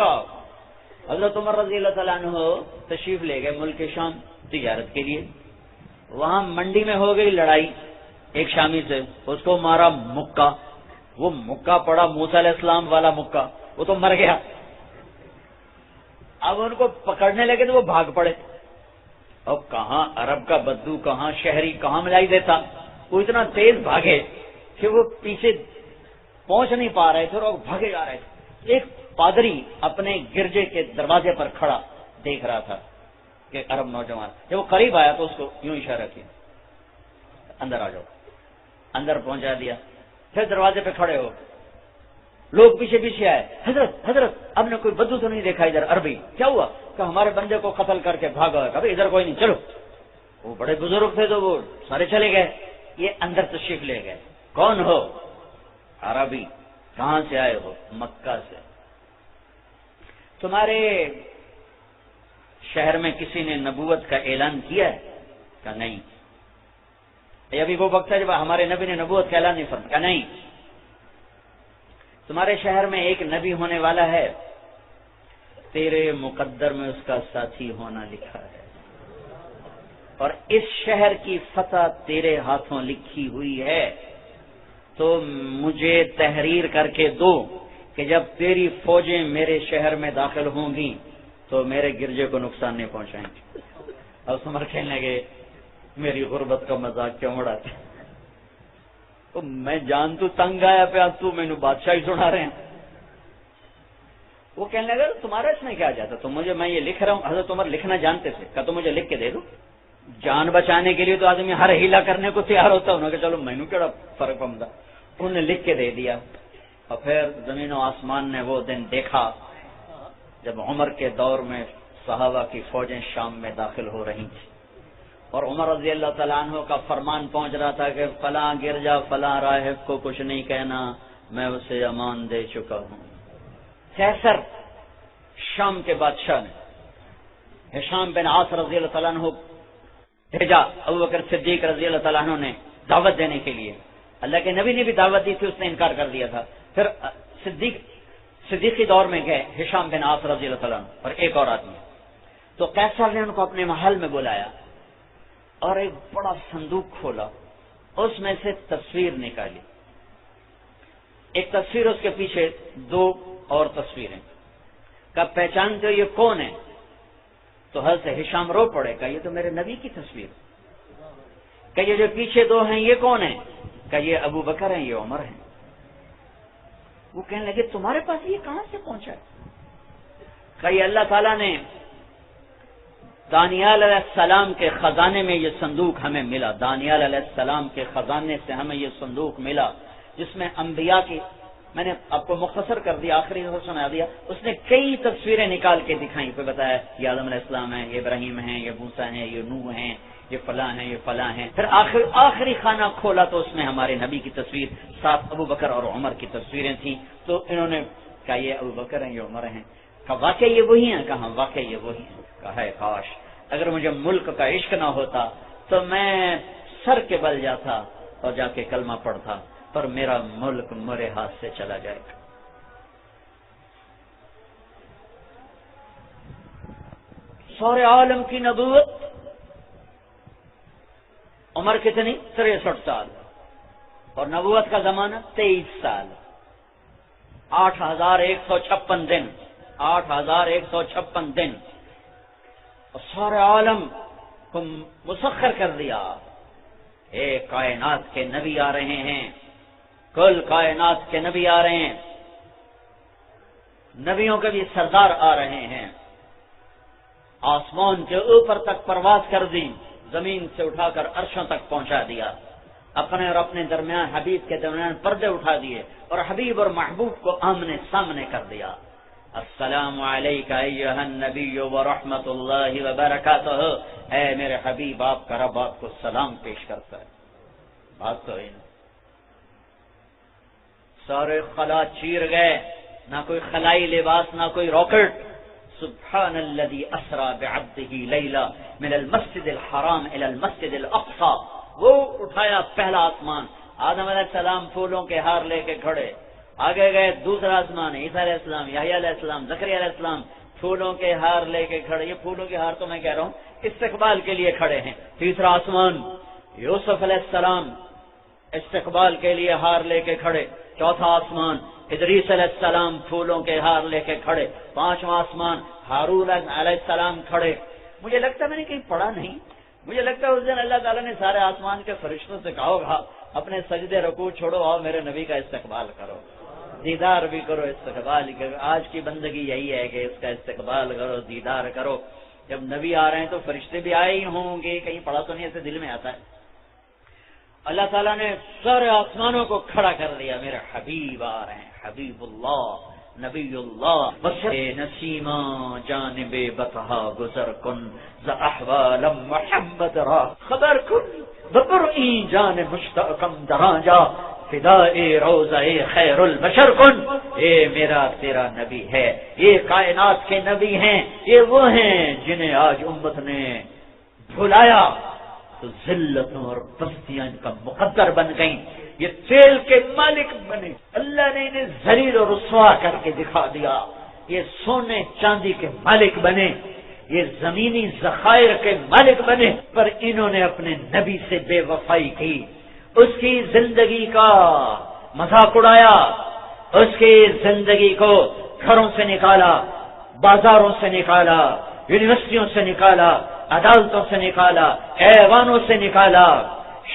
مکہ۔ حضرت عمر رضی اللہ تعالیٰ عنہ تشریف لے گئے ملک شام تجارت کے لیے۔ وہاں منڈی میں ہو گئی لڑائی ایک شامی سے، اس کو مارا مکہ، وہ مکہ پڑا موسیٰ علیہ السلام والا مکہ، وہ تو مر گیا۔ اب ان کو پکڑنے لگے تو وہ بھاگ پڑے، اب کہاں عرب کا بدو، کہاں شہری، کہاں ملائی دیتا، وہ اتنا تیز بھاگے کہ وہ پیچھے پہنچ نہیں پا رہے تھے اور بھاگے جا رہے تھے۔ ایک پادری اپنے گرجے کے دروازے پر کھڑا دیکھ رہا تھا کہ عرب نوجوان، جب وہ قریب آیا تو اس کو یوں اشارہ کیا اندر آ جاؤ، اندر پہنچا دیا۔ پھر دروازے پہ کھڑے ہو، لوگ پیچھے پیچھے آئے، حضرت حضرت اب نے کوئی بدو تو نہیں دیکھا ادھر؟ عربی، کیا ہوا؟ کہ ہمارے بندے کو قتل کر کے بھاگا۔ کبھی ادھر کوئی نہیں، چلو۔ وہ بڑے بزرگ تھے تو وہ سارے چلے گئے، یہ اندر تشریف لے گئے۔ کون ہو؟ عربی۔ کہاں سے آئے ہو؟ مکہ سے۔ تمہارے شہر میں کسی نے نبوت کا اعلان کیا ہے؟ کہ نہیں۔ یہ ابھی وہ وقت ہے جب ہمارے نبی نے نبوت کا اعلان نہیں فرمایا؟ کہ نہیں۔ تمہارے شہر میں ایک نبی ہونے والا ہے، تیرے مقدر میں اس کا ساتھی ہونا لکھا ہے، اور اس شہر کی فتح تیرے ہاتھوں لکھی ہوئی ہے، تو مجھے تحریر کر کے دو کہ جب تیری فوجیں میرے شہر میں داخل ہوں گی تو میرے گرجے کو نقصان نہیں پہنچائیں گے۔ اب سمر کھیلنے گئے، میری غربت کا مذاق کیوں اڑاتے؟ تو میں جان تو تنگ آیا پہ تو مینو بادشاہی سنا رہے ہیں۔ وہ کہنے لگا تمہارا اس میں کیا جاتا، تم مجھے، میں یہ لکھ رہا ہوں، حضرت عمر لکھنا جانتے تھے، کہ تم مجھے لکھ کے دے دو۔ جان بچانے کے لیے تو آدمی ہر ہیلا کرنے کو تیار ہوتا ہے، انہوں نے کہا چلو مینو کیڑا فرق پڑتا، انہوں نے لکھ کے دے دیا۔ اور پھر زمین و آسمان نے وہ دن دیکھا جب عمر کے دور میں صحابہ کی فوجیں شام میں داخل ہو رہی تھیں، اور عمر رضی اللہ تعالیٰ عنہ کا فرمان پہنچ رہا تھا کہ فلاں گرجا فلاں راہب کو کچھ نہیں کہنا، میں اسے امان دے چکا ہوں۔ کیسر شام کے بادشاہ نے ہشام بن عاص رضی اللہ تعالیٰ عنہ بھیجا ابوبکر صدیق رضی اللہ تعالیٰ عنہ نے دعوت دینے کے لیے۔ اللہ کے نبی نے بھی دعوت دی تھی، اس نے انکار کر دیا تھا۔ پھر صدیقی دور میں گئے ہشام بن عاص رضی اللہ تعالیٰ عنہ اور ایک اور آدمی، تو کیسر نے ان کو اپنے محل میں بلایا اور ایک بڑا صندوق کھولا، اس میں سے تصویر نکالی، ایک تصویر، اس کے پیچھے دو اور تصویریں، کب پہچانتے ہو یہ کون ہے؟ تو حضرت ہشام رو پڑے، کہ یہ تو میرے نبی کی تصویر، کہ یہ جو پیچھے دو ہیں یہ کون ہیں؟ کہ یہ ابو بکر ہیں، یہ عمر ہیں۔ وہ کہنے لگے تمہارے پاس یہ کہاں سے پہنچا ہے؟ کہ یہ اللہ تعالیٰ نے دانیال علیہ السلام کے خزانے میں یہ صندوق ہمیں ملا، دانیال علیہ السلام کے خزانے سے ہمیں یہ صندوق ملا، جس میں انبیاء کی، میں نے آپ کو مختصر کر دیا، آخری سنا دیا، اس نے کئی تصویریں نکال کے دکھائیں، پھر بتایا یہ آدم علیہ السلام ہیں، یہ ابراہیم ہیں، یہ موسیٰ ہیں، یہ نوح ہیں، یہ فلاں ہیں، یہ فلاں ہیں۔ پھر آخری خانہ کھولا تو اس میں ہمارے نبی کی تصویر، ساتھ ابو بکر اور عمر کی تصویریں تھیں، تو انہوں نے کہا یہ ابو بکر ہیں، یہ عمر ہیں۔ کہا واقعی یہ وہی ہیں؟ کہا واقعی یہ وہی ہیں۔ کہا ہے کاش اگر مجھے ملک کا عشق نہ ہوتا تو میں سر کے بل جاتا اور جا کے کلمہ پڑھتا، پر میرا ملک میرے ہاتھ سے چلا جائے گا۔ سارے عالم کی نبوت، عمر کتنی؟ 63 سال، اور نبوت کا زمانہ 23 سال، 8156 دن، 8156 دن، اور سارے عالم کو مسخر کر دیا۔ ایک کائنات کے نبی آ رہے ہیں، کل کائنات کے نبی آ رہے ہیں، نبیوں کے بھی سردار آ رہے ہیں۔ آسمان کے اوپر تک پرواز کر دی، زمین سے اٹھا کر عرشوں تک پہنچا دیا، اپنے اور اپنے درمیان، حبیب کے درمیان پردے اٹھا دیے، اور حبیب اور محبوب کو آمنے سامنے کر دیا۔ السلام علیکہ ایھا النبی ورحمۃ اللہ وبرکاتہ، اے میرے حبیب آپ کا رب آپ کو سلام پیش کرتا ہے۔ بات تو ہے نا، سارے خلا چیر گئے، نہ کوئی خلائی لباس، نہ کوئی راکٹ۔ سبحان الذی اسری بعبدہ لیلا من المسجد الحرام الی المسجد الاقصی، وہ اٹھایا پہلا آسمان، آدم علیہ السلام پھولوں کے ہار لے کے کھڑے، آگے گئے دوسرا آسمان، عیسیٰ علیہ السلام، یحییٰ علیہ السلام، زکریا علیہ السلام پھولوں کے ہار لے کے کھڑے. یہ پھولوں کے ہار تو میں کہہ رہا ہوں استقبال کے لیے کھڑے ہیں. تیسرا آسمان یوسف علیہ السلام استقبال کے لیے ہار لے کے کھڑے. چوتھا آسمان ادریس علیہ السلام پھولوں کے ہار لے کے کھڑے. پانچواں آسمان ہارون علیہ السلام کھڑے. مجھے لگتا ہے میں نے کہیں پڑھا نہیں، مجھے لگتا ہے اس دن اللہ تعالیٰ نے سارے آسمان کے فرشتوں سے کہا ہوگا اپنے سجدے رکوع چھوڑو، آؤ میرے نبی کا استقبال کرو، دیدار بھی کرو، استقبال کرو. آج کی بندگی یہی ہے کہ اس کا استقبال کرو، دیدار کرو. جب نبی آ رہے ہیں تو فرشتے بھی آئے ہی ہوں گے، کہیں پڑھا تو نہیں، ایسے دل میں آتا ہے. اللہ تعالیٰ نے سارے آسمانوں کو کھڑا کر دیا، میرے حبیب آ رہے ہیں، حبیب اللہ، نبی اللہ. نسیما جانب بطحا گزر کن ز احوال محمد را خبر کن ببر این جان مشتاقم درا جا فدائے روضہ خیر البشر کن. یہ میرا تیرا نبی ہے، یہ کائنات کے نبی ہیں، یہ وہ ہیں جنہیں آج امت نے بھلایا تو ذلتوں اور پستیاں ان کا مقدر بن گئیں. یہ تیل کے مالک بنے، اللہ نے انہیں ذلیل و رسوا کر کے دکھا دیا. یہ سونے چاندی کے مالک بنے، یہ زمینی ذخائر کے مالک بنے، پر انہوں نے اپنے نبی سے بے وفائی کی، اس کی زندگی کا مذاق اڑایا، اس کی زندگی کو گھروں سے نکالا، بازاروں سے نکالا، یونیورسٹیوں سے نکالا، عدالتوں سے نکالا، ایوانوں سے نکالا،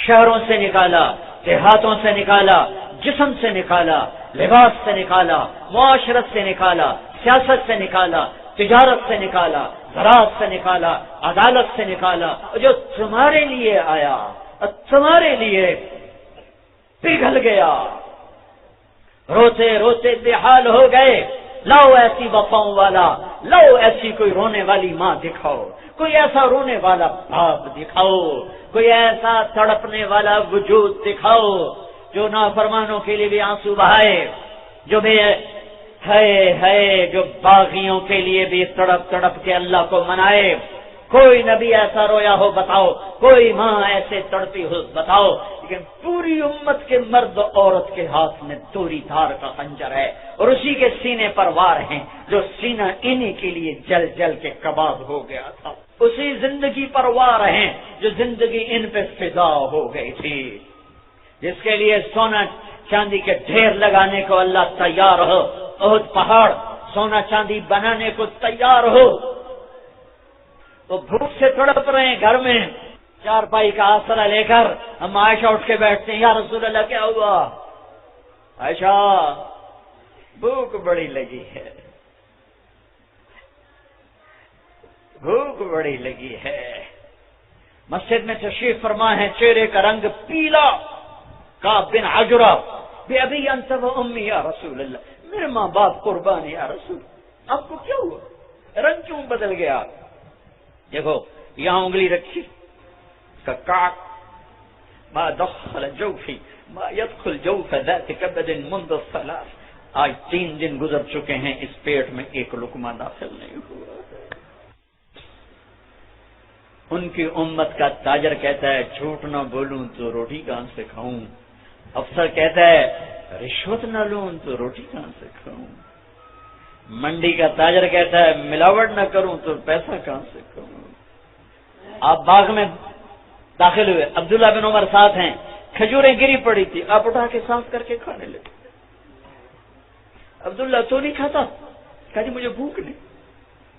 شہروں سے نکالا، دیہاتوں سے نکالا، جسم سے نکالا، لباس سے نکالا، معاشرت سے نکالا، سیاست سے نکالا، تجارت سے نکالا، زراعت سے نکالا، عدالت سے نکالا. جو تمہارے لیے آیا تمہارے لیے پگھل گیا، روتے روتے بے حال ہو گئے. لاؤ ایسی وفاؤں والا، لاؤ ایسی کوئی رونے والی ماں دکھاؤ، کوئی ایسا رونے والا باپ دکھاؤ، کوئی ایسا تڑپنے والا وجود دکھاؤ جو نافرمانوں کے لیے بھی آنسو بہائے، جو بھی ہے جو باغیوں کے لیے بھی تڑپ تڑپ کے اللہ کو منائے. کوئی نبی ایسا رویا ہو بتاؤ، کوئی ماں ایسے تڑپی ہو بتاؤ. لیکن پوری امت کے مرد عورت کے ہاتھ میں دوری دھار کا خنجر ہے، اور اسی کے سینے پر وار ہیں جو سینہ انہی کے لیے جل جل کے کباب ہو گیا تھا. اسی زندگی پر وار ہیں جو زندگی ان پہ فضا ہو گئی تھی، جس کے لیے سونا چاندی کے ڈھیر لگانے کو اللہ تیار ہو. احد پہاڑ سونا چاندی بنانے کو تیار ہو. وہ بھوک سے تڑپ رہے ہیں گھر میں، چار پائی کا آسرا لے کر. ہم عائشہ اٹھ کے بیٹھتے ہیں، یا رسول اللہ کیا ہوا؟ عائشہ بھوک بڑی لگی ہے، بھوک بڑی لگی ہے. مسجد میں تشریف فرما ہے، چہرے کا رنگ پیلا. کعب بن عجرہ بے ابی انت و امی یا رسول اللہ، میرے ماں باپ قربان یا رسول. آپ کو کیا ہوا؟ رنگ کیوں بدل گیا؟ دیکھو یہاں انگلی رکھی، ما دخل جوفی ما يدخل جوف ذات کبد منذ الثلاث. آج 3 دن گزر چکے ہیں، اس پیٹ میں ایک لقمہ داخل نہیں ہوا. ان کی امت کا تاجر کہتا ہے جھوٹ نہ بولوں تو روٹی کہاں سے کھاؤں. افسر کہتا ہے رشوت نہ لوں تو روٹی کہاں سے کھاؤں. منڈی کا تاجر کہتا ہے ملاوٹ نہ کروں تو پیسہ کہاں سے کھاؤں. آپ باغ میں داخل ہوئے، عبداللہ بن عمر ساتھ ہیں، کھجوریں گری پڑی تھی، آپ اٹھا کے صاف کر کے کھانے لگے. عبداللہ تو نہیں کھاتا؟ کہا جی مجھے بھوک نہیں.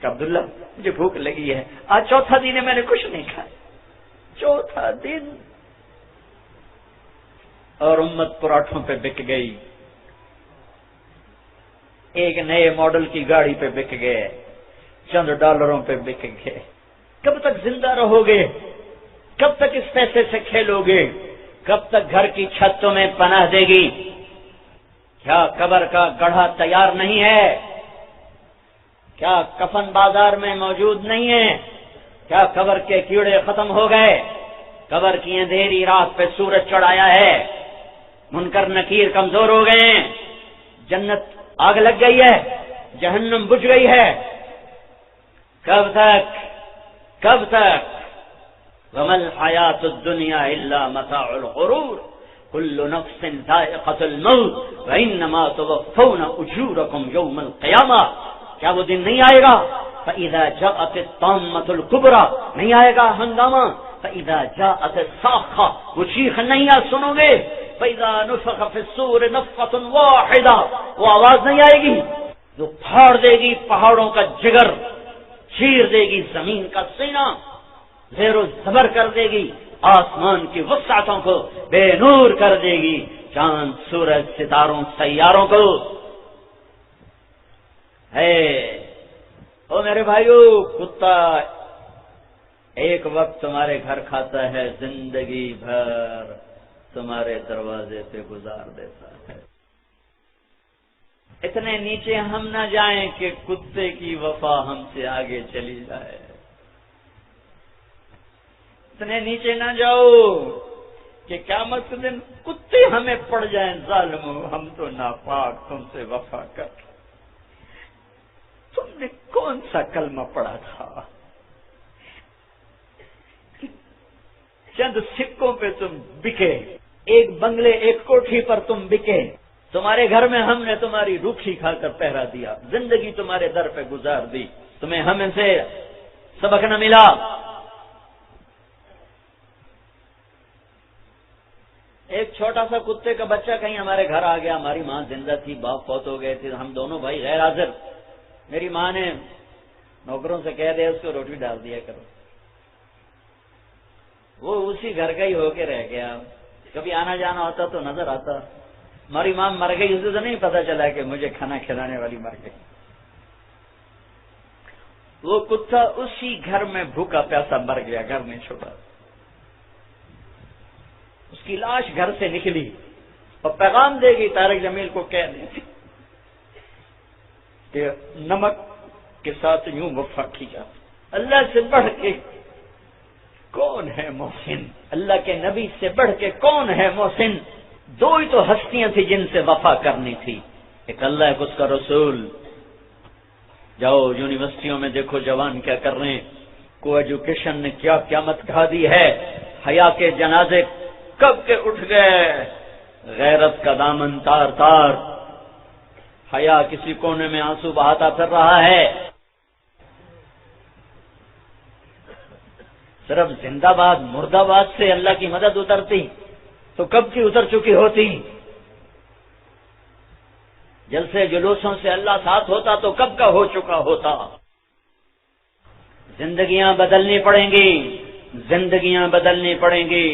کہ عبداللہ مجھے بھوک لگی ہے، آج چوتھا دن ہے میں نے کچھ نہیں کھایا. چوتھا دن. اور امت پراٹھوں پہ بک گئی، ایک نئے ماڈل کی گاڑی پہ بک گئے، چند ڈالروں پہ بک گئے. کب تک زندہ رہو گے؟ کب تک اس پیسے سے کھیلو گے؟ کب تک گھر کی چھت تمہیں پناہ دے گی؟ کیا قبر کا گڑھا تیار نہیں ہے؟ کیا کفن بازار میں موجود نہیں ہے؟ کیا قبر کے کیڑے ختم ہو گئے؟ قبر کی اندھیری رات پہ سورج چڑھایا ہے، منکر نکیر کمزور ہو گئے ہیں، جنت آگ لگ گئی ہے، جہنم بجھ گئی ہے. کب تک؟ کب تک؟ وَمَا الْحَيَاةُ الدُّنْيَا إِلَّا مَتَاعُ الْغُرُورِ. کل نفس ذائقۃ الموت وانما توفون اجورکم یوم القیامہ. کیا وہ دن نہیں آئے گا؟ فاذا جاءت الطامۃ الکبریٰ، نہیں آئے گا ہنگامہ. فاذا جاءت الصاخۃ، وہ چیخ نہیں سنو گے. فاذا نفخ فی الصور نفخۃ واحدہ، وہ آواز نہیں آئے گی جو پھاڑ دے گی پہاڑوں کا جگر، چیر دے گی زمین کا سینہ، زیر و زبر کر دے گی آسمان کی وسعتوں کو، بے نور کر دے گی چاند سورج ستاروں سیاروں کو. ہے او میرے بھائیو، کتا ایک وقت تمہارے گھر کھاتا ہے، زندگی بھر تمہارے دروازے پہ گزار دیتا ہے. اتنے نیچے ہم نہ جائیں کہ کتے کی وفا ہم سے آگے چلی جائے. اتنے نیچے نہ جاؤ کہ قیامت کے دن کتے ہمیں پڑ جائیں، ظالمو ہم تو ناپاک تم سے وفا کر. تم نے کون سا کلمہ پڑھا تھا؟ چند سکوں پہ تم بکے، ایک بنگلے ایک کوٹھی پر تم بکے. تمہارے گھر میں ہم نے تمہاری روکھی کھا کر پہرا دیا، زندگی تمہارے در پہ گزار دی، تمہیں ہمیں سے سبق نہ ملا. ایک چھوٹا سا کتے کا بچہ کہیں ہمارے گھر آ گیا. ہماری ماں زندہ تھی، باپ فوت ہو گئے تھے، ہم دونوں بھائی غیر حاضر. میری ماں نے نوکروں سے کہہ دیا اس کو روٹی ڈال دیا کرو. وہ اسی گھر کا ہی ہو کے رہ گیا، کبھی آنا جانا ہوتا تو نظر آتا. ہماری ماں مر گئی، اسے تو نہیں پتا چلا کہ مجھے کھانا کھلانے والی مر گئی. وہ کتا اسی گھر میں بھوکا پیاسا مر گیا، گھر نہیں چھوڑا. اس کی لاش گھر سے نکلی اور پیغام دے گی طارق جمیل کو، کہہ دیں کہ نمک کے ساتھ یوں وفا کی جاتی. اللہ سے بڑھ کے کون ہے محسن؟ اللہ کے نبی سے بڑھ کے کون ہے محسن؟ دو ہی تو ہستیاں تھیں جن سے وفا کرنی تھی، ایک اللہ ایک اس کا رسول. جاؤ یونیورسٹیوں میں دیکھو جوان کیا کر رہے ہیں، کو ایجوکیشن نے کیا قیامت کھا دی ہے. حیا کے جنازے کب کے اٹھ گئے، غیرت کا دامن تار تار. حیا کسی کونے میں آنسو بہاتا پھر رہا ہے. صرف زندہ باد مردہ باد سے اللہ کی مدد اترتی تو کب کی اتر چکی ہوتی. جلسے جلوسوں سے اللہ ساتھ ہوتا تو کب کا ہو چکا ہوتا. زندگیاں بدلنی پڑیں گی، زندگیاں بدلنی پڑیں گی.